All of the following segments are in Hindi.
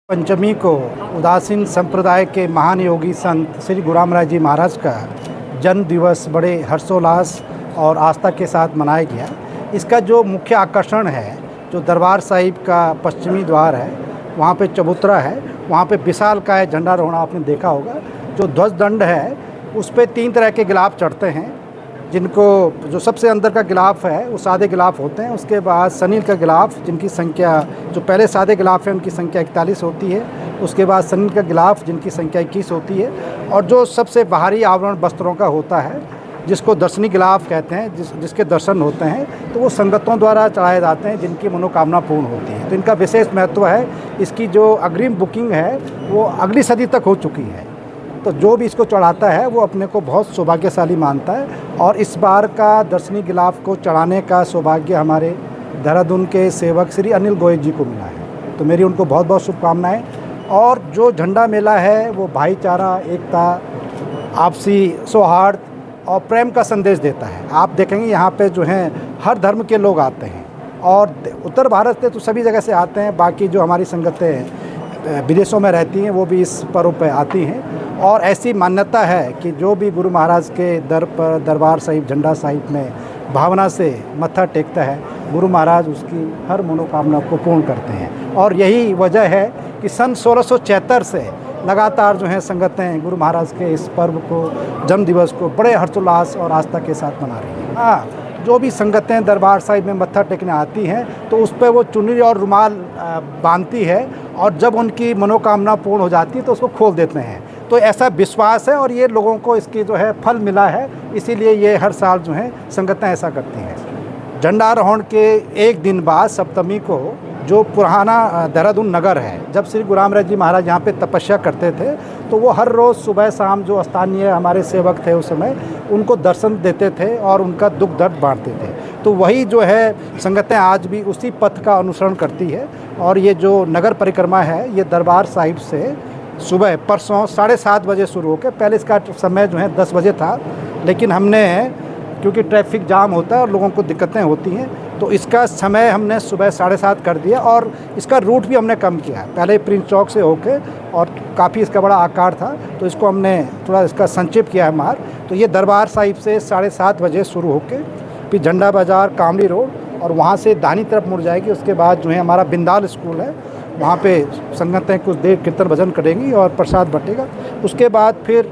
पंचमी को उदासीन संप्रदाय के महान योगी संत श्री गुरु रामदास जी महाराज का जन्म दिवस बड़े हर्षोल्लास और आस्था के साथ मनाया गया। इसका जो मुख्य आकर्षण है, जो दरबार साहिब का पश्चिमी द्वार है, वहाँ पे चबूतरा है, वहाँ पे विशालकाय झंडारोहण आपने देखा होगा। जो ध्वज दंड है उस पर 3 तरह के गिलाफ चढ़ते हैं, जिनको जो सबसे अंदर का गिलाफ है वो सादे गिलाफ होते हैं। उसके बाद सनील का गिलाफ, जिनकी संख्या, जो पहले सादे गिलाफ है उनकी संख्या 41 होती है। उसके बाद सनील का गिलाफ, जिनकी संख्या 21 होती है। और जो सबसे बाहरी आवरण वस्त्रों का होता है, जिसको दर्शनी गिलाफ कहते हैं, जिसके दर्शन होते हैं, तो वो संगतों द्वारा चढ़ाए जाते हैं जिनकी मनोकामना पूर्ण होती है। तो इनका विशेष महत्व है। इसकी जो अग्रिम बुकिंग है वो अगली सदी तक हो चुकी है। तो जो भी इसको चढ़ाता है वो अपने को बहुत सौभाग्यशाली मानता है। और इस बार का दर्शनी गिलाफ को चढ़ाने का सौभाग्य हमारे देहरादून के सेवक श्री अनिल गोयल जी को मिला है। तो मेरी उनको बहुत बहुत शुभकामनाएं। और जो झंडा मेला है वो भाईचारा, एकता, आपसी सौहार्द और प्रेम का संदेश देता है। आप देखेंगे यहाँ पे जो हैं हर धर्म के लोग आते हैं, और उत्तर भारत से तो सभी जगह से आते हैं। बाकी जो हमारी संगतें विदेशों में रहती हैं वो भी इस पर्व पे आती हैं। और ऐसी मान्यता है कि जो भी गुरु महाराज के दर पर, दरबार साहिब, झंडा साहिब में भावना से मत्था टेकता है, गुरु महाराज उसकी हर मनोकामना को पूर्ण करते हैं। और यही वजह है कि सन 1676 से लगातार जो है संगतें गुरु महाराज के इस पर्व को, जन्म दिवस को बड़े हर्षोल्लास और आस्था के साथ मना रही हैं। हाँ, जो भी संगतें दरबार साहिब में मत्था टेकने आती हैं तो उस पर वो चुन्नी और रुमाल बांधती है, और जब उनकी मनोकामना पूर्ण हो जाती है तो उसको खोल देते हैं। तो ऐसा विश्वास है, और ये लोगों को इसकी जो है फल मिला है, इसीलिए ये हर साल जो है संगतें ऐसा करती हैं। झंडारोहण के एक दिन बाद सप्तमी को जो पुराना देहरादून नगर है, जब श्री गुरु रामदास जी महाराज यहाँ पे तपस्या करते थे, तो वो हर रोज़ सुबह शाम जो स्थानीय हमारे सेवक थे उस समय, उनको दर्शन देते थे और उनका दुख दर्द बांटते थे। तो वही जो है संगतें आज भी उसी पथ का अनुसरण करती है। और ये जो नगर परिक्रमा है ये दरबार साहिब से सुबह परसों 7:30 बजे शुरू होकर, पहले इसका समय जो है 10 बजे था, लेकिन हमने, क्योंकि ट्रैफिक जाम होता है और लोगों को दिक्कतें होती हैं, तो इसका समय हमने सुबह 7:30 कर दिया। और इसका रूट भी हमने कम किया। पहले प्रिंस चौक से होके, और काफ़ी इसका बड़ा आकार था, तो इसको हमने थोड़ा इसका संक्षिप्त किया है मार्ग। तो ये दरबार साहिब से 7:30 बजे शुरू होके फिर झंडा बाज़ार, कामली रोड, और वहाँ से दाहिनी तरफ मुड़ जाएगी। उसके बाद जो है हमारा बिंदाल स्कूल है, वहाँ पे संगतें कुछ देर कीर्तन भजन करेंगी और प्रसाद बटेगा। उसके बाद फिर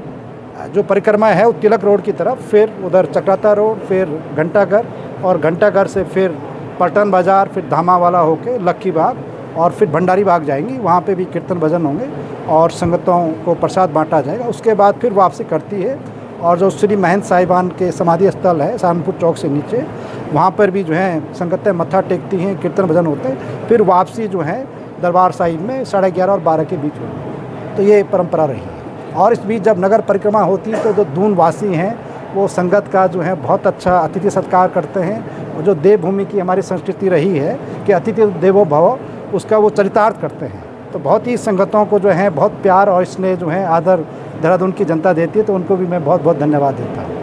जो परिक्रमा है वो तिलक रोड की तरफ, फिर उधर चक्राता रोड, फिर घंटाघर, और घंटाघर से फिर पलटन बाज़ार, फिर धामावाला होके लक्की बाग, और फिर भंडारी बाग जाएंगी। वहाँ पे भी कीर्तन भजन होंगे और संगतों को प्रसाद बांटा जाएगा। उसके बाद फिर वापसी करती है, और जो श्री महंत साहिबान के समाधि स्थल है सहारनपुर चौक से नीचे, वहाँ पर भी जो है संगतें मत्था टेकती हैं, कीर्तन भजन होते हैं। फिर वापसी जो है दरबार साहिब में 11:30 और 12 के बीच होगी। तो ये परंपरा रही है। और इस बीच जब नगर परिक्रमा होती है तो जो दून वासी हैं वो संगत का जो है बहुत अच्छा अतिथि सत्कार करते हैं। और जो देवभूमि की हमारी संस्कृति रही है कि अतिथि देवो भव, उसका वो चरितार्थ करते हैं। तो बहुत ही संगतों को जो है बहुत प्यार और स्नेह जो है आदर देहरादून की जनता देती है। तो उनको भी मैं बहुत बहुत धन्यवाद देता हूँ।